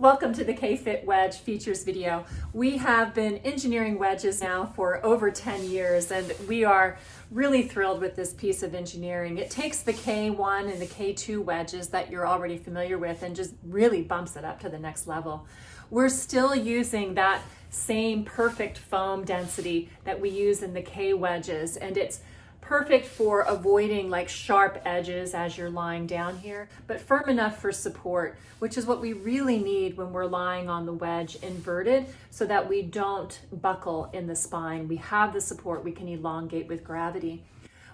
Welcome to the K-Fit Wedge features video. We have been engineering wedges now for over 10 years and we are really thrilled with this piece of engineering. It takes the K1 and the K2 wedges that you're already familiar with and just really bumps it up to the next level. We're still using that same perfect foam density that we use in the K wedges, and it's perfect for avoiding like sharp edges as you're lying down here, but firm enough for support, which is what we really need when we're lying on the wedge inverted so that we don't buckle in the spine. We have the support, we can elongate with gravity.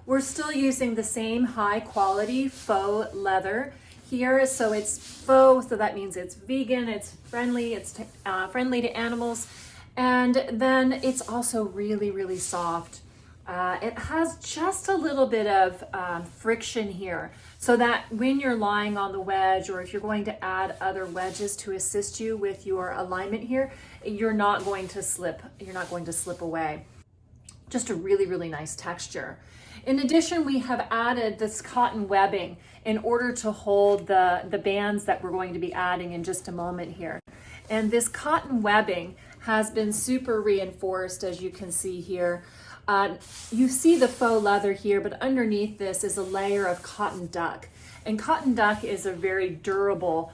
We're still using the same high quality faux leather here. So it's faux, so that means it's vegan, it's friendly to animals. And then it's also really, really soft. It has just a little bit of friction here so that when you're lying on the wedge, or if you're going to add other wedges to assist you with your alignment here, you're not going to slip away. Just a really, really nice texture. In addition, we have added this cotton webbing in order to hold the bands that we're going to be adding in just a moment here. And this cotton webbing has been super reinforced, as you can see here. You see the faux leather here, but underneath this is a layer of cotton duck. And cotton duck is a very durable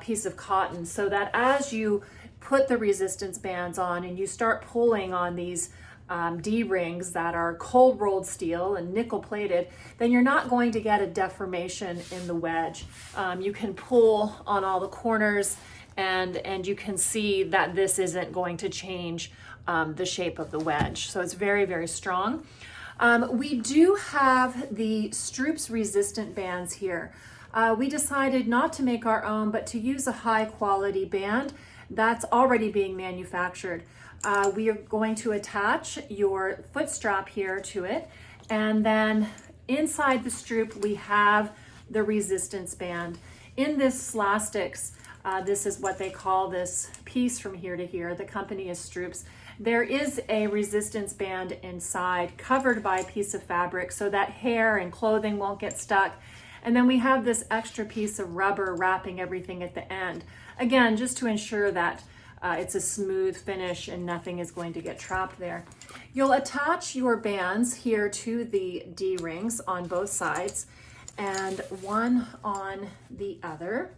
piece of cotton, so that as you put the resistance bands on and you start pulling on these D-rings that are cold rolled steel and nickel plated, then you're not going to get a deformation in the wedge. You can pull on all the corners and you can see that this isn't going to change the shape of the wedge. So it's very, very strong. We do have the Stroops resistant bands here. We decided not to make our own, but to use a high quality band that's already being manufactured. We are going to attach your foot strap here to it, and then inside the Stroop we have the resistance band. In this Slastics, this is what they call this piece from here to here. The company is Stroops. There is a resistance band inside covered by a piece of fabric so that hair and clothing won't get stuck. And then we have this extra piece of rubber wrapping everything at the end. Again, just to ensure that it's a smooth finish and nothing is going to get trapped there. You'll attach your bands here to the D-rings on both sides and one on the other.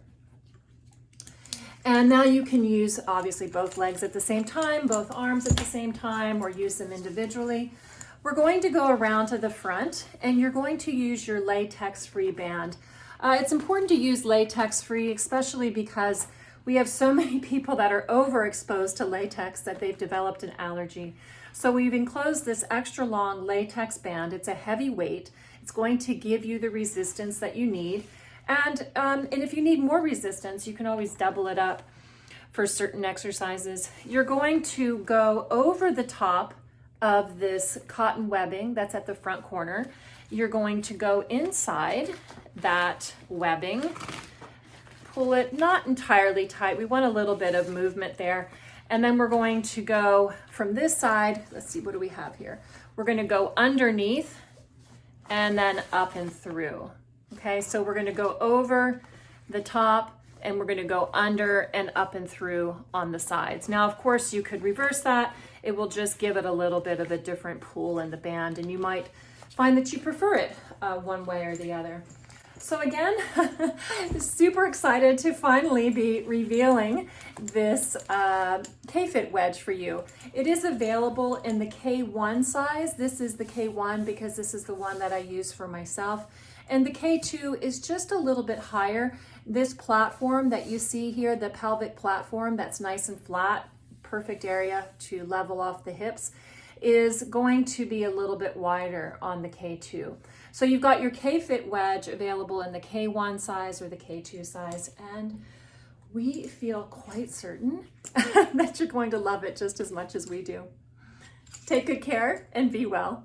And now you can use obviously both legs at the same time, both arms at the same time, or use them individually. We're going to go around to the front and you're going to use your latex-free band. It's important to use latex-free, especially because we have so many people that are overexposed to latex that they've developed an allergy. So we've enclosed this extra long latex band. It's a heavy weight. It's going to give you the resistance that you need. And if you need more resistance, you can always double it up for certain exercises. You're going to go over the top of this cotton webbing that's at the front corner. You're going to go inside that webbing, pull it not entirely tight. We want a little bit of movement there. And then we're going to go from this side. Let's see, what do we have here? We're going to go underneath and then up and through. Okay, so we're going to go over the top and we're going to go under and up and through on the sides. Now, of course, you could reverse that. It will just give it a little bit of a different pull in the band, and you might find that you prefer it one way or the other. So again, super excited to finally be revealing this K-Fit wedge for you. It is available in the K1 size. This is the K1 because this is the one that I use for myself. And the K2 is just a little bit higher. This platform that you see here, the pelvic platform that's nice and flat, perfect area to level off the hips, is going to be a little bit wider on the K2. So you've got your K-Fit wedge available in the K1 size or the K2 size, and we feel quite certain that you're going to love it just as much as we do. Take good care and be well.